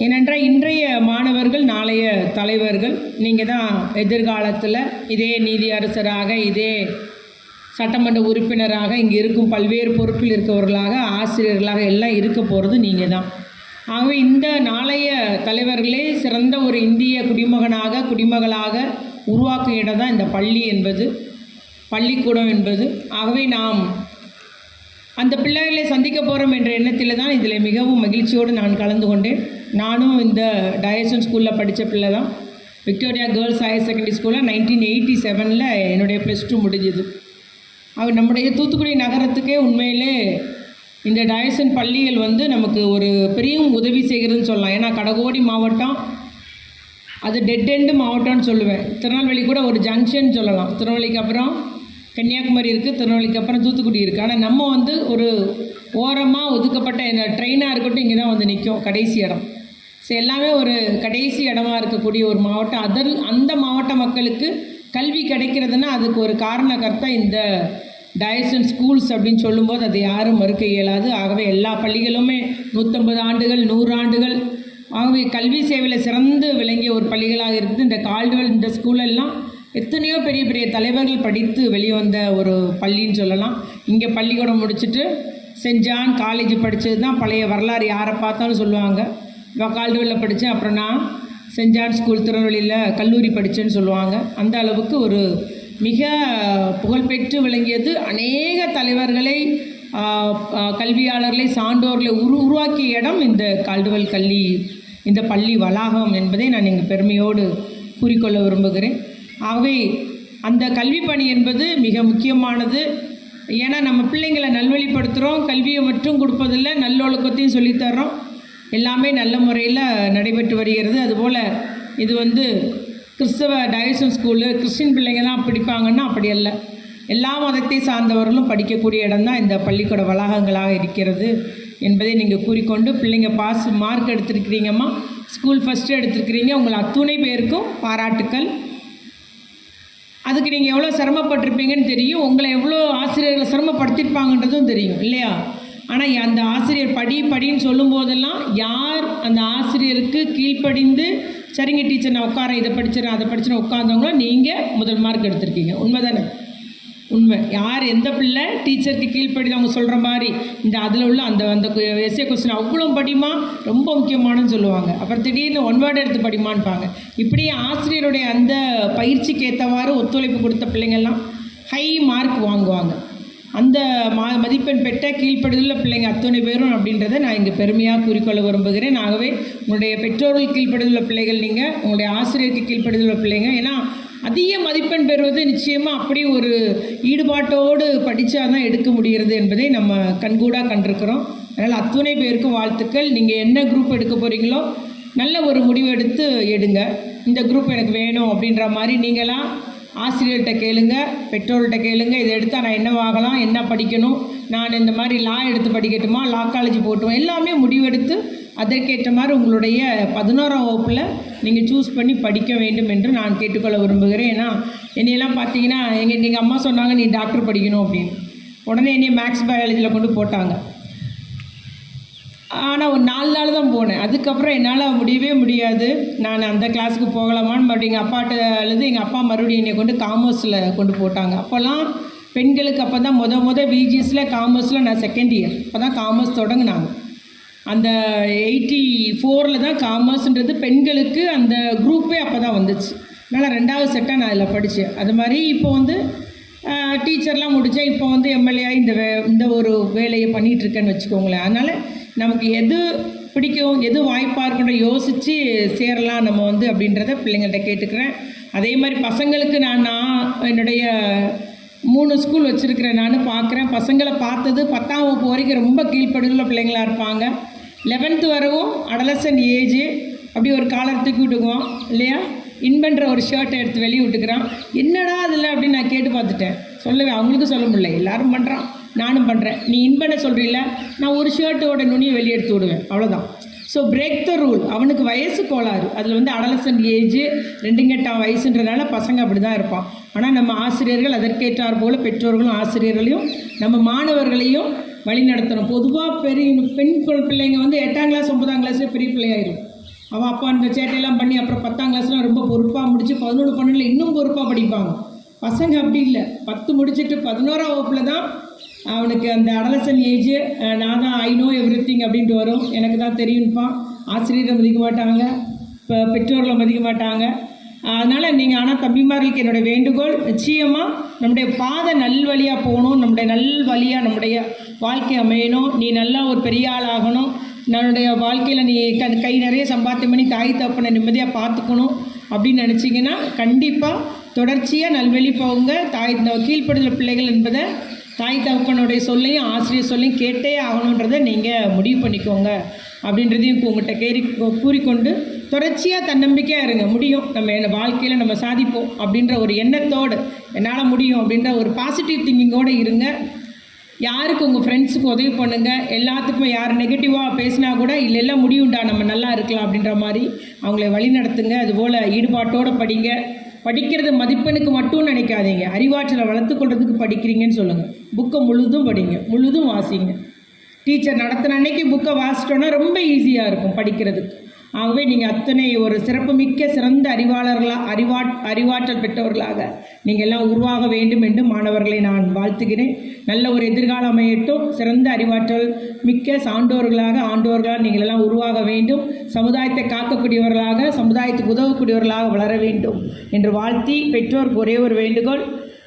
ஏனென்றால் இன்றைய மாணவர்கள் நாளைய தலைவர்கள். நீங்கள் தான் எதிர்காலத்தில் இதே நீதியரசராக, இதே சட்டமன்ற உறுப்பினராக, இங்கே இருக்கும் பல்வேறு பொறுப்பில் இருக்கவர்களாக, ஆசிரியர்களாக எல்லாம் இருக்க போகிறது நீங்கள் தான். ஆகவே இந்த நாளைய தலைவர்களே சிறந்த ஒரு இந்திய குடிமகனாக, குடிமகளாக உருவாக்கும் இடம் தான் இந்த பள்ளி என்பது, பள்ளிக்கூடம் என்பது. ஆகவே நாம் அந்த பிள்ளைகளை சந்திக்க போகிறோம் என்ற எண்ணத்தில் தான் இதில் மிகவும் மகிழ்ச்சியோடு நான் கலந்து கொண்டேன். நானும் இந்த டயசன் ஸ்கூலில் படித்த பிள்ளை தான். விக்டோரியா கேர்ள்ஸ் ஹையர் செகண்டரி ஸ்கூலில் 1987 என்னுடைய +2 முடிஞ்சுது. அவர் நம்முடைய தூத்துக்குடி நகரத்துக்கே உண்மையிலே இந்த டயசன் பள்ளிகள் நமக்கு ஒரு பெரிய உதவி செய்கிறதுன்னு சொல்லலாம். ஏன்னா கடகோடி மாவட்டம் அது டெட் எண்டு மாவட்டம்னு சொல்லுவேன். திருநெல்வேலி கூட ஒரு ஜங்ஷன் சொல்லலாம். திருநெல்வேலிக்கு அப்புறம் கன்னியாகுமரி இருக்குது, திருநெல்வேலிக்கு அப்புறம் தூத்துக்குடி இருக்குது. ஆனால் நம்ம ஒரு ஓரமாக ஒதுக்கப்பட்ட ட்ரெயினாக இருக்கட்டும் இங்கே தான் நிற்கும் கடைசி இடம். ஸோ எல்லாமே ஒரு கடைசி இடமா இருக்கக்கூடிய ஒரு மாவட்டம். அந்த மாவட்ட மக்களுக்கு கல்வி கிடைக்கிறதுனா அதுக்கு ஒரு காரணக்கர்த்தா இந்த டயசன் ஸ்கூல்ஸ் அப்படின்னு சொல்லும்போது அதை யாரும் மறுக்க இயலாது. ஆகவே எல்லா பள்ளிகளுமே 150 ஆண்டுகள் 100 ஆண்டுகள் ஆகவே கல்வி சேவையில் சிறந்து விளங்கிய ஒரு பள்ளிகளாக இருக்குது. இந்த கால்டுவெல் இந்த ஸ்கூலெல்லாம் எத்தனையோ பெரிய பெரிய தலைவர்கள் படித்து வெளிவந்த ஒரு பள்ளின்னு சொல்லலாம். இங்கே பள்ளிக்கூடம் முடிச்சுட்டு சென்ட் ஜான் காலேஜ் படித்தது தான் பழைய வரலாறு. யாரை பார்த்தாலும் சொல்லுவாங்க, கால்டுவெல்லில் படித்தேன், அப்புறம் நான் சென்ட் ஜான் ஸ்கூல் திருநெல்வேலியில் கல்லூரி படித்தேன்னு சொல்லுவாங்க. அந்த அளவுக்கு ஒரு மிக புகழ்பெற்று விளங்கியது. அநேக தலைவர்களை, கல்வியாளர்களை, சான்றோர்களை உருவாக்கிய இடம் இந்த கால்டுவெல் இந்த பள்ளி வளாகம் என்பதை நான் இங்கு பெருமையோடு கூறிக்கொள்ள விரும்புகிறேன். ஆகவே அந்த கல்வி பணி என்பது மிக முக்கியமானது. ஏன்னா நம்ம பிள்ளைங்களை நல்வழிப்படுத்துகிறோம், கல்வியை மட்டும் கொடுப்பதில்லை, நல்லொழுக்கத்தையும் சொல்லித்தர்றோம். எல்லாமே நல்ல முறையில் நடைபெற்று வருகிறது. அதுபோல் இது கிறிஸ்தவ டயசன் ஸ்கூலு, கிறிஸ்டின் பிள்ளைங்க தான் படிப்பாங்கன்னா அப்படி அல்ல. எல்லா மதத்தை சார்ந்தவர்களும் படிக்கக்கூடிய இடம்தான் இந்த பள்ளிக்கூட வளாகங்களாக இருக்கிறது என்பதை நீங்கள் கூறிக்கொண்டு, பிள்ளைங்க மார்க் எடுத்திருக்கிறீங்கம்மா, ஸ்கூல் ஃபஸ்ட்டு எடுத்திருக்கிறீங்க, உங்களை அத்துணை பேருக்கும் பாராட்டுக்கள். அதுக்கு நீங்கள் எவ்வளோ சிரமப்பட்டிருப்பீங்கன்னு தெரியும், உங்களை எவ்வளோ ஆசிரியர்களை சிரமப்படுத்திருப்பாங்கன்றதும் தெரியும் இல்லையா? ஆனால் அந்த ஆசிரியர் படின்னு சொல்லும்போதெல்லாம் யார் அந்த ஆசிரியருக்கு கீழ்ப்படிந்து சரிங்க டீச்சர் நான் உட்காரேன், இதை படிச்சிடறேன் அதை படிச்சுன்னு உட்காந்தவங்களோ நீங்கள் முதல் மார்க் எடுத்திருக்கீங்க. உண்மை தானே? உண்மை. யார் எந்த பிள்ளை டீச்சருக்கு கீழ்ப்படிந்து அவங்க சொல்கிற மாதிரி இந்த அதில் உள்ள அந்த எஸ்ஏ கொஸ்டின் அவ்வளோ படிமா ரொம்ப முக்கியமானு சொல்லுவாங்க. அப்புறம் திடீர்னு 1 வேர்டு எடுத்து படிமான்பாங்க. இப்படி ஆசிரியருடைய அந்த பயிற்சிக்கு ஏற்றவாறு ஒத்துழைப்பு கொடுத்த பிள்ளைங்கள்லாம் ஹை மார்க் வாங்குவாங்க. அந்த மதிப்பெண் பெற்ற கீழ்ப்படுதல பிள்ளைங்க அத்தனை பேரும் அப்படின்றத நான் இங்கே பெருமையாக கூறிக்கொள்ள விரும்புகிறேன். ஆகவே உங்களுடைய பெற்றோர்கள் கீழ்ப்படுதல பிள்ளைகள், நீங்கள் உங்களுடைய ஆசிரியருக்கு கீழ்ப்படுதல பிள்ளைங்க. ஏன்னா அதிக மதிப்பெண் பெறுவது நிச்சயமாக அப்படி ஒரு ஈடுபாட்டோடு படித்தா தான் எடுக்க முடிகிறது என்பதை நம்ம கண்கூடாக கண்டிருக்கிறோம். அதனால் அத்துணை பேருக்கும் வாழ்த்துக்கள். நீங்கள் என்ன குரூப் எடுக்க போகிறீங்களோ நல்ல ஒரு முடிவு எடுத்து எடுங்க. இந்த குரூப் எனக்கு வேணும் அப்படின்ற மாதிரி நீங்களாம் ஆசிரியர்கிட்ட கேளுங்க, பெற்றோர்கிட்ட கேளுங்க. இதை எடுத்தால் நான் என்னவாகலாம், என்ன படிக்கணும், நான் இந்த மாதிரி லா எடுத்து படிக்கட்டுமா, லா காலேஜ் போட்டுமா, எல்லாமே முடிவெடுத்து அதற்கேற்ற மாதிரி உங்களுடைய 11ஆம் வகுப்பில் நீங்கள் சூஸ் பண்ணி படிக்க வேண்டும் என்று நான் கேட்டுக்கொள்ள விரும்புகிறேன். ஏன்னா என்னையெல்லாம் பார்த்தீங்கன்னா நீங்கள் அம்மா சொன்னாங்க நீ டாக்டர் படிக்கணும் அப்படின்னு, உடனே என்னைய மேக்ஸ் பயாலஜியில் கொண்டு போட்டாங்க. ஆனால் ஒரு 4 நாள் தான் போனேன். அதுக்கப்புறம் என்னால் முடியவே முடியாது, நான் அந்த கிளாஸுக்கு போகலாமான்னு மறுபடியும் எங்கள் அப்பாட்ட அழுது எங்கள் அப்பா மறுபடியும் என்னை கொண்டு காமர்ஸில் கொண்டு போட்டாங்க. அப்போல்லாம் பெண்களுக்கு அப்போ தான் விஜிஎஸில் காமர்ஸில் நான் 2nd இயர் அப்போ தான் காமர்ஸ் தொடங்கினாங்க. அந்த 84 தான் காமர்ஸ்ன்றது பெண்களுக்கு அந்த குரூப்பே அப்போ தான் வந்துச்சு. அதனால் 2வது செட்டாக நான் அதில் படித்தேன். அது மாதிரி இப்போ டீச்சர்லாம் முடித்தேன். இப்போ எம்எல்ஏ இந்த ஒரு வேலையை பண்ணிகிட்ருக்கேன்னு வச்சுக்கோங்களேன். அதனால் நமக்கு எது பிடிக்கும், எது வாய்ப்பாக இருக்குன்ற யோசித்து சேரலாம் நம்ம அப்படின்றத பிள்ளைங்கள்ட்ட கேட்டுக்கிறேன். அதே மாதிரி பசங்களுக்கு நான் என்னுடைய 3 ஸ்கூல் வச்சுருக்கிறேன். நான் பார்க்குறேன், பசங்களை பார்த்தது 10ஆம் வகுப்பு வரைக்கும் ரொம்ப கீழ்ப்படுதல பிள்ளைங்களாக இருப்பாங்க. 11th வரவும் அடலசன் ஏஜ், அப்படி ஒரு காலர் தூக்கி விட்டுக்குவோம் இல்லையா, இன்பன்ற ஒரு ஷர்ட்டை எடுத்து வெளியே விட்டுக்கிறான். என்னடா அதில் அப்படின்னு நான் கேட்டு பார்த்துட்டேன். சொல்லுவேன், அவங்களுக்கும் சொல்ல முடியல, எல்லோரும் பண்ணுறான் நானும் பண்ணுறேன். நீ இன்பனை சொல்கிறீல்ல, நான் ஒரு ஷர்ட்டோட நுனியை வெளியே எடுத்து விடுவேன், அவ்வளோதான். So break the rule. அவனுக்கு வயசு கோளாறு, அதில் அடலசன் ஏஜ் 2 கெட்டாம் வயசுன்றனால பசங்க அப்படி தான் இருப்பான். ஆனால் நம்ம ஆசிரியர்கள் அதற்கேற்றார் போல் பெற்றோர்களும் ஆசிரியர்களையும் நம்ம மாணவர்களையும் வழி நடத்தணும். பொதுவாக பெண் பிள்ளைங்க 8ஆம் கிளாஸ் 9ஆம் கிளாஸே பெரிய பிள்ளையாயிரும். அவள் அப்பா அந்த சேட்டையெல்லாம் பண்ணி அப்புறம் 10ஆம் கிளாஸ்லாம் ரொம்ப பொறுப்பாக முடித்து 11 12 இன்னும் பொறுப்பாக படிப்பாங்க. பசங்க அப்படி இல்லை, 10 முடிச்சுட்டு 11ஆம் வகுப்பில் தான் அவனுக்கு அந்த அடலசன் ஏஜ், நான் தான் ஐ நோ எவ்ரிதிங் அப்படின்ட்டு வரும். எனக்கு தான் தெரியும்ப்பான். ஆசிரியரை மதிக்க மாட்டாங்க, இப்போ பெற்றோர்களை மதிக்க மாட்டாங்க. அதனால் நீங்கள் ஆனால் தம்பிமார்களுக்கு என்னுடைய வேண்டுகோள், நிச்சயமாக நம்முடைய பாதை நல்வழியாக போகணும், நம்முடைய நல்வழியாக நம்முடைய வாழ்க்கை அமையணும். நீ நல்லா ஒரு பெரிய ஆள் ஆகணும், நம்மளுடைய வாழ்க்கையில் நீ கை நிறைய சம்பாத்தியம் பண்ணி தாய் தகப்பனை நிம்மதியாக பார்த்துக்கணும் அப்படின்னு நினச்சிங்கன்னா கண்டிப்பாக தொடர்ச்சியாக நல்வழி போங்க. கீழ்ப்படுதல் பிள்ளைகள் என்பதை தாய் தகப்பனுடைய சொல்லையும் ஆசிரியர் சொல்லையும் கேட்டே ஆகணுன்றதை நீங்கள் முடிவு பண்ணிக்கோங்க அப்படின்றதையும் உங்கள்கிட்ட கூறிக்கொண்டு தொடர்ச்சியாக தன்னம்பிக்கையாக இருங்க. முடியும், நம்ம வாழ்க்கையில் நம்ம சாதிப்போம் அப்படின்ற ஒரு எண்ணத்தோடு, என்னால் முடியும் அப்படின்ற ஒரு பாசிட்டிவ் திங்கிங்கோடு இருங்க. யாருக்கு உங்கள் ஃப்ரெண்ட்ஸுக்கு உதவி பண்ணுங்கள். எல்லாத்துக்கும் யார் நெகட்டிவாக பேசினா கூட இல்லை முடியும்டா, நம்ம நல்லா இருக்கலாம் அப்படின்ற மாதிரி அவங்கள வழி நடத்துங்க. அதுபோல் ஈடுபாட்டோடு படிங்க. படிக்கிறது மதிப்பெண்ணுக்கு மட்டும் நினைக்காதீங்க, அறிவாற்றலை வளர்த்துக்கொள்றதுக்கு படிக்கிறீங்கன்னு சொல்லுங்கள். புக்கை முழுதும் படிங்க, முழுதும் வாசிங்க. டீச்சர் நடத்தின அன்னைக்கு புக்கை வாசிட்டோன்னா ரொம்ப ஈஸியாக இருக்கும் படிக்கிறதுக்கு. ஆகவே நீங்கள் அத்தனை ஒரு சிறப்புமிக்க சிறந்த அறிவாற்றல் பெற்றவர்களாக நீங்கள் எல்லாம் உருவாக வேண்டும் என்று மாணவர்களை நான் வாழ்த்துகிறேன். நல்ல ஒரு எதிர்காலம் அமையட்டும். சிறந்த அறிவாற்றல் மிக்க சான்றோர்களாக ஆண்டோர்களாக நீங்கள் எல்லாம் உருவாக வேண்டும். சமுதாயத்தை காக்கக்கூடியவர்களாக, சமுதாயத்துக்கு உதவக்கூடியவர்களாக வளர வேண்டும் என்று வாழ்த்தி, பெற்றோருக்கு ஒரே ஒரு வேண்டுகோள்,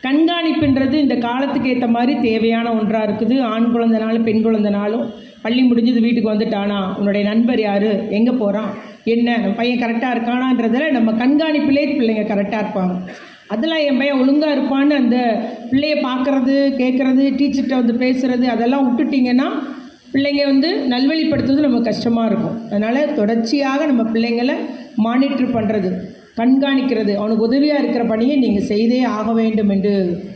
கண்காணிப்புன்றது இந்த காலத்துக்கு ஏற்ற மாதிரி தேவையான ஒன்றாக இருக்குது. ஆண் குழந்தைனாலும் பெண் குழந்தைனாலும் பள்ளி முடிஞ்சது வீட்டுக்கு வந்துட்டானா, உன்னுடைய நண்பர் யார், எங்கே போகிறான், என்ன நம்ம பையன் கரெக்டாக இருக்கானான்றதில் நம்ம கண்காணிப்பிலே பிள்ளைங்க கரெக்டாக இருப்பாங்க. அதெல்லாம் என் பையன் ஒழுங்காக இருப்பான்னு அந்த பிள்ளைய பார்க்குறது, கேட்குறது, டீச்சர்கிட்ட வந்து பேசுகிறது அதெல்லாம் விட்டுட்டிங்கன்னா பிள்ளைங்க நல்வழிப்படுத்துறது நமக்கு கஷ்டமாக இருக்கும். அதனால் தொடர்ச்சியாக நம்ம பிள்ளைங்களை மானிட்டர் பண்ணுறது, கண்காணிக்கிறது, அவனுக்கு உதவியாக இருக்கிற பணியை நீங்கள் செய்தே ஆக வேண்டும் என்று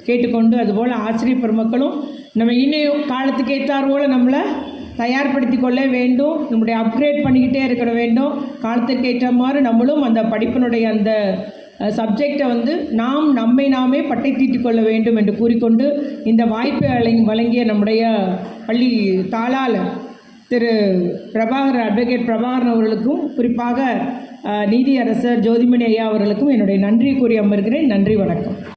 கேட்டுக்கொண்டு, அதுபோல் ஆசிரியர் பெருமக்களும் நம்ம இன்னும் காலத்துக்கு ஏற்றாற்போல் நம்மளை தயார்படுத்தி கொள்ள வேண்டும். நம்முடைய அப்கிரேட் பண்ணிக்கிட்டே இருக்க வேண்டும். காலத்துக்கு ஏற்ற மாதிரி நம்மளும் அந்த படிப்பினுடைய அந்த சப்ஜெக்டை நம்மை நாமே பட்டை தீட்டிக் கொள்ள வேண்டும் என்று கூறிக்கொண்டு, இந்த வாய்ப்பை வழங்கிய நம்முடைய பள்ளி தாளாளர் திரு அட்வொகேட் பிரபாகரன் அவர்களுக்கும், குறிப்பாக நீதியரசர் ஜோதிமணி ஐயா அவர்களுக்கும் என்னுடைய நன்றி கூறி அமர்கிறேன். நன்றி, வணக்கம்.